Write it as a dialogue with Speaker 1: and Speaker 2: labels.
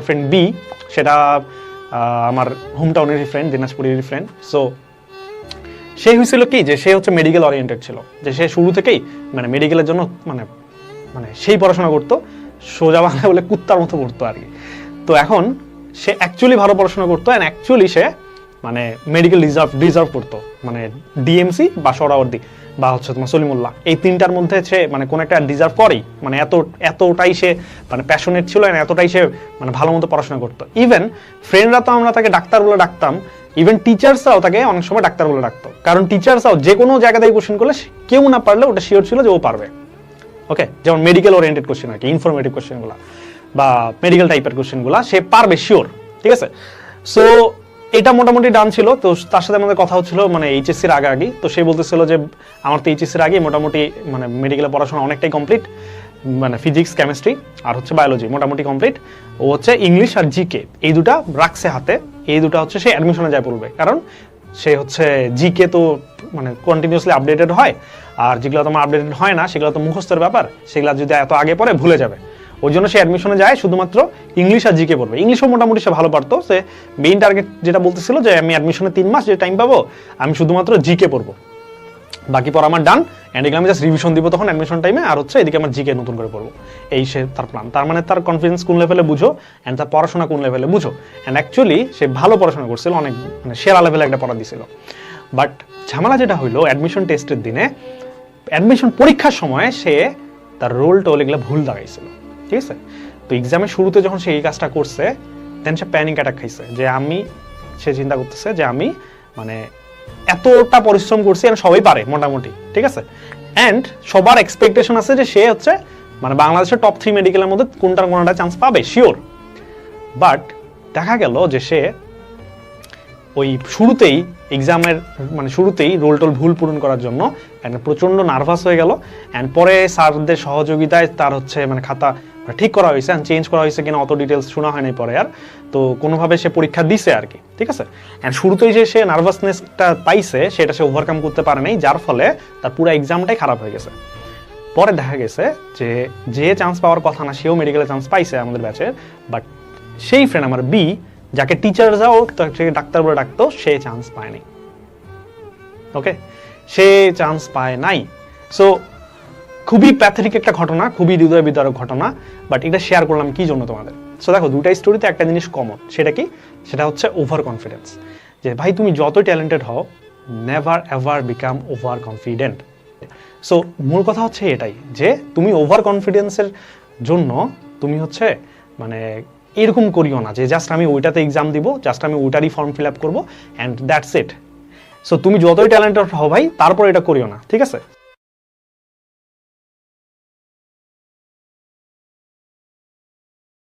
Speaker 1: তারপর friend B, সেটা আমার হোম টাউনেরই ফ্রেন্ড, দিনাজপুরেরই ফ্রেন্ড। সো সে হয়েছিল কি যে সে হচ্ছে মেডিকেল ওরিয়েন্টেড ছিল, যে সে শুরু থেকেই মানে মেডিকেলের জন্য মানে মানে সেই পড়াশোনা করতো, সোজা বাংলা বলে কুত্তার মতো পড়তো আর কি। তো এখন সে অ্যাকচুয়ালি ভালো পড়াশোনা করতো, অ্যান্ড অ্যাকচুয়ালি সে মানে মেডিকেল ডিজার্ভ করতো, মানে ডিএমসি বা সোহরাওয়ার্দী বা হচ্ছে তোমার সলিমুল্লাহ, এই তিনটার মধ্যে সে মানে কোন একটা ডিজার্ভ করেই, মানে এতটাই সে মানে প্যাশনেট ছিল, এতটাই সে মানে ভালো মতো পড়াশোনা করতো। ইভেন ফ্রেন্ডরা তো আমরা তাকে ডাক্তার বলে ডাকতাম, ইভেন টিচার্সরাও তাকে অনেক সময় ডাক্তার বলে ডাকতো, কারণ টিচার্সরাও যে কোনো জায়গা থেকে কোশ্চেন করলে কেউ না পারলে ওটা শিওর ছিল যে ও পারবে। ওকে, যেমন মেডিকেল ওরিয়েন্টেড কোশ্চেন আর কি, ইনফরমেটিভ কোশ্চেনগুলো বা মেডিকেল টাইপের কোশ্চেনগুলো সে পারবে শিওর, ঠিক আছে। সো এটা মোটামুটি ডান ছিল। তো তার সাথে আমাদের কথা হচ্ছিল মানে এইচএসসির আগে। তো সে বলতেছিল যে আমার তো এইচএসসির আগে মোটামুটি মানে মেডিকেলে পড়াশোনা অনেকটাই কমপ্লিট, মানে ফিজিক্স কেমিস্ট্রি আর হচ্ছে বায়োলজি মোটামুটি কমপ্লিট। ও হচ্ছে ইংলিশ আর জিকে এই দুটা রাখছে হাতে, এই দুটা হচ্ছে সে অ্যাডমিশনে যায় পড়বে, কারণ সে হচ্ছে জিকে তো মানে কন্টিনিউসলি আপডেটেড হয়, আর যেগুলো তোমার আপডেটেড হয় না সেগুলো তো মুখস্থের ব্যাপার, সেগুলো যদি এত আগে পরে ভুলে যাবে। ওই জন্য সে অ্যাডমিশনে যায় শুধুমাত্র ইংলিশ আর জিকে পড়বে। ইংলিশও মোটামুটি সে ভালো পারতো, সে মেইন টার্গেট যেটা বলতেছিল যে আমি অ্যাডমিশনে 3 মাস যে টাইম পাবো আমি শুধুমাত্র জিকে পড়বো, বাকি পর আমার ডান, অ্যান্ড এগুলো আমি জাস্ট রিভিশন দিব তখন অ্যাডমিশন টাইমে, আর হচ্ছে এদিকে আমার জিকে নতুন করে পড়বো, এই সে তার প্ল্যান। তার মানে তার কনফিডেন্স কোন লেভেলে বুঝো, অ্যান্ড তার পড়াশোনা কোন লেভেলে বুঝো। অ্যান্ড অ্যাকচুয়ালি সে ভালো পড়াশোনা করছিল, অনেক মানে সেরা লেভেলে একটা পড়া দিছিল। বাট ঝামেলা যেটা হইলো অ্যাডমিশন টেস্টের দিনে, অ্যাডমিশন পরীক্ষার সময় সে তার রোল টোল এগুলো ভুল দাঁড়াইছিল, ঠিক আছে। তো এক্সামের শুরুতে যখন সে এই কাজটা করছে, দেন সে প্যানিক অ্যাটাক খাইছে, যে সে চিন্তা করতেছে যে আমি মানে এতটা পরিশ্রম করছি, আর সবাই পারে মোটামুটি, ঠিক আছে। অ্যান্ড সবার এক্সপেকটেশন আছে যে সে হচ্ছে মানে বাংলাদেশের টপ 3 মেডিকেলের মধ্যে কোনটা চান্স পাবে শিওর। বাট দেখা গেল যে সে ওই শুরুতেই এক্সামের মানে শুরুতেই রোল টোল ভুল পূরণ করার জন্য প্রচণ্ড নার্ভাস হয়ে গেল। অ্যান্ড পরে স্যারদের সহযোগিতায় তার হচ্ছে মানে খাতা ঠিক করা হয়েছে, চেঞ্জ করা হয়েছে কিনা অত ডিটেলস শোনা হয়নি পরে আর, তো কোনোভাবে সে পরীক্ষা দিছে আর কি, ঠিক আছে। অ্যান্ড শুরুতেই যে সে নার্ভাসনেসটা পাইছে সেটা সে ওভারকাম করতে পারে নাই, যার ফলে তার পুরো এক্সামটাই খারাপ হয়ে গেছে। পরে দেখা গেছে যে চান্স পাওয়ার কথা না সেও মেডিকেলে চান্স পাইছে আমাদের ব্যাচের, বাট সেই ফ্রেন্ড আমার বি, যাকে টিচাররাও তাকে ডাক্তার বলে ডাকতো, সে চান্স পায়নি। ওকে, সে চান্স পায় নাই। সো খুবই প্যাথেটিক একটা ঘটনা, খুবই হৃদয় বিদারক ঘটনা, বাট এটা শেয়ার করলাম কি জন্য তোমাদের। সো দেখো, দুটা স্টোরিতে একটা জিনিস কমন, সেটা কি? সেটা হচ্ছে ওভার কনফিডেন্স। যে ভাই তুমি যতই ট্যালেন্টেড হও, never ever become over confident. So মূল কথা হচ্ছে এটাই, যে তুমি ওভার কনফিডেন্সের জন্য তুমি হচ্ছে মানে এরকম করিও না যে জাস্ট আমি ওইটাতে এক্সাম দিব, জাস্ট আমি ওইটারই ফর্ম ফিল আপ করবো অ্যান্ড দ্যাটস ইট। সো তুমি যতই ট্যালেন্টেড হও ভাই, তারপর এটা করিও না, ঠিক আছে।